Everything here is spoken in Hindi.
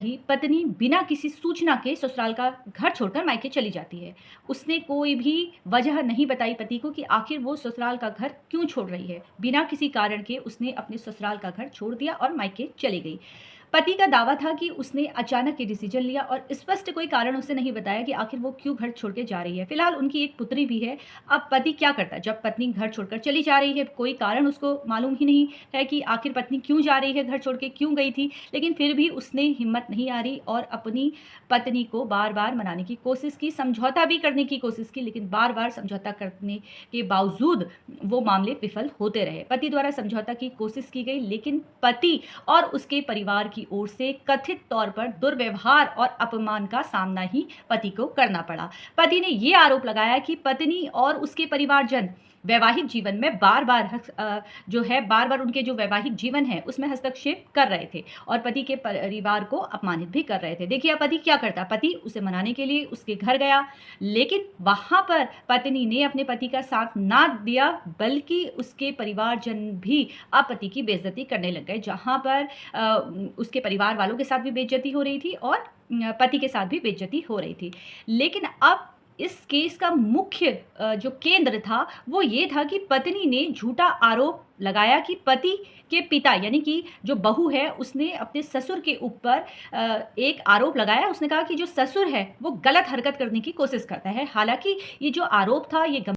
ही पत्नी बिना किसी सूचना के ससुराल का घर छोड़कर मायके चली जाती है। उसने कोई भी वजह नहीं बताई पति को कि आखिर वो ससुराल का घर क्यों छोड़ रही है। बिना किसी कारण के उसने अपने ससुराल का घर छोड़ दिया और मायके चली गई। पति का दावा था कि उसने अचानक ये डिसीजन लिया और स्पष्ट कोई कारण उसे नहीं बताया कि आखिर वो क्यों घर छोड़ के जा रही है। फिलहाल उनकी एक पुत्री भी है। अब पति क्या करता है जब पत्नी घर छोड़कर चली जा रही है, कोई कारण उसको मालूम ही नहीं है कि आखिर पत्नी क्यों जा रही है, घर छोड़ के क्यों गई थी। लेकिन फिर भी उसने हिम्मत नहीं हारी और अपनी पत्नी को बार-बार मनाने की कोशिश की, समझौता भी करने की कोशिश की, लेकिन बार-बार समझौता करने के बावजूद वो मामले विफल होते रहे। पति द्वारा समझौता की कोशिश की गई, लेकिन पति और उसके परिवार की ओर से कथित तौर पर दुर्व्यवहार और अपमान का सामना ही पति को करना पड़ा। पति ने ये आरोप लगाया कि पत्नी और उसके परिवारजन वैवाहिक जीवन में बार-बार उनके जो वैवाहिक जीवन है, उसमें हस्तक्षेप कर रहे थे और पति के परिवार को अपमानित भी कर रहे थे। देखिए अब पति क्या करता, पति उसे मनाने के लिए उसके घर गया, लेकिन वहाँ पर पत्नी ने अपने पति का साथ ना दिया, बल्कि उसके परिवारजन भी अब पति की बेइज़्ज़ती करने लग गए, जहाँ पर उसके परिवार वालों के साथ भी बेइज़्ज़ती हो रही थी और पति के साथ भी बेइज़्ज़ती हो रही थी। लेकिन अब इस केस का मुख्य जो केंद्र था, वो ये था कि पत्नी ने झूठा आरोप लगाया कि पति के पिता यानी कि जो बहू है, उसने अपने ससुर के ऊपर एक आरोप लगाया। उसने कहा कि जो ससुर है, वो गलत हरकत करने की कोशिश करता है। हालाँकि ये जो आरोप था, ये